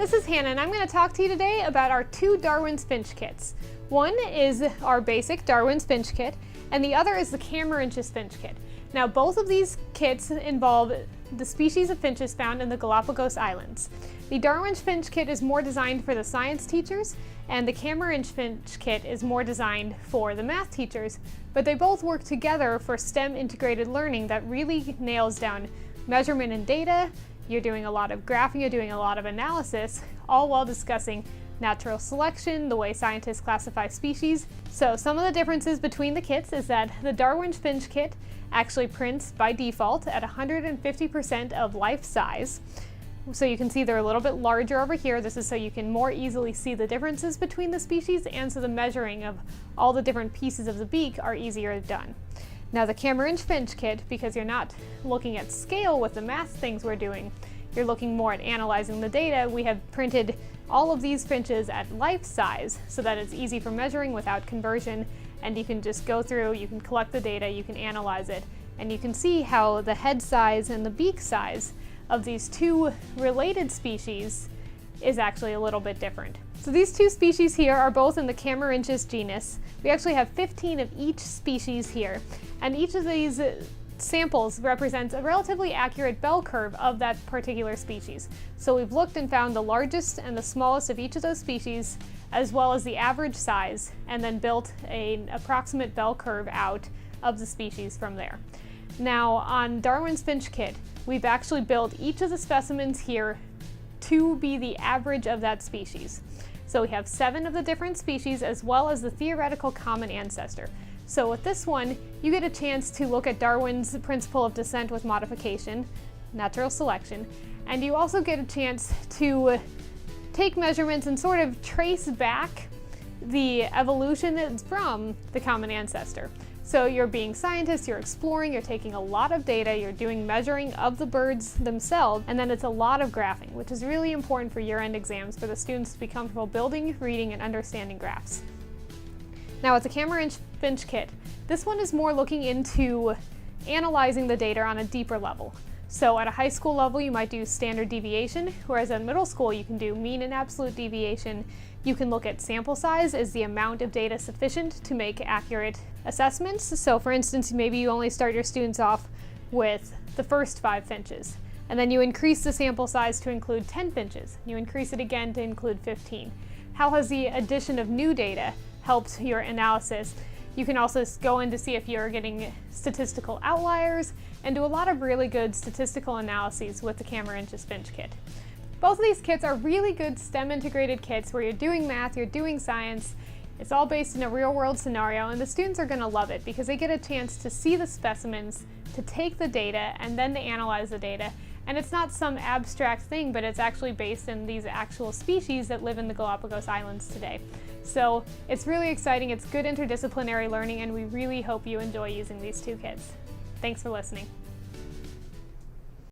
This is Hannah, and I'm going to talk to you today about our two Darwin's Finch kits. One is our basic Darwin's Finch kit, and the other is the Camarwhynchus Finch kit. Now, both of these kits involve the species of finches found in the Galapagos Islands. The Darwin's Finch kit is more designed for the science teachers, and the Camarwhynchus Finch kit is more designed for the math teachers, but they both work together for STEM integrated learning that really nails down measurement and data. You're doing a lot of graphing, you're doing a lot of analysis, all while discussing natural selection, the way scientists classify species. So some of the differences between the kits is that the Darwin's Finch kit actually prints by default at 150% of life size. So you can see they're a little bit larger over here. This is so you can more easily see the differences between the species, and so the measuring of all the different pieces of the beak are easier done. Now the Camarwhynchus Finch kit, because you're not looking at scale with the math things we're doing, you're looking more at analyzing the data. We have printed all of these finches at life size so that it's easy for measuring without conversion, and you can just go through, you can collect the data, you can analyze it, and you can see how the head size and the beak size of these two related species is actually a little bit different. So these two species here are both in the Camarwhynchus genus. We actually have 15 of each species here, and each of these samples represents a relatively accurate bell curve of that particular species. So we've looked and found the largest and the smallest of each of those species, as well as the average size, and then built an approximate bell curve out of the species from there. Now on Darwin's Finch kit, we've actually built each of the specimens here to be the average of that species. So we have 7 of the different species as well as the theoretical common ancestor. So with this one, you get a chance to look at Darwin's principle of descent with modification, natural selection, and you also get a chance to take measurements and sort of trace back the evolution that's from the common ancestor. So you're being scientists, you're exploring, you're taking a lot of data, you're doing measuring of the birds themselves, and then it's a lot of graphing, which is really important for year-end exams for the students to be comfortable building, reading, and understanding graphs. Now with the Camarwhynchus Finch kit, this one is more looking into analyzing the data on a deeper level. So at a high school level, you might do standard deviation, whereas at middle school, you can do mean and absolute deviation. You can look at sample size as the amount of data sufficient to make accurate assessments. So for instance, maybe you only start your students off with the first 5 finches, and then you increase the sample size to include 10 finches. You increase it again to include 15. How has the addition of new data helped your analysis? You can also go in to see if you're getting statistical outliers and do a lot of really good statistical analyses with the Camarwhynchus Finch kit. Both of these kits are really good STEM integrated kits where you're doing math, you're doing science. It's all based in a real world scenario, and the students are going to love it because they get a chance to see the specimens, to take the data, and then to analyze the data. And it's not some abstract thing, but it's actually based in these actual species that live in the Galapagos Islands today. So it's really exciting, it's good interdisciplinary learning, and we really hope you enjoy using these two kits. Thanks for listening.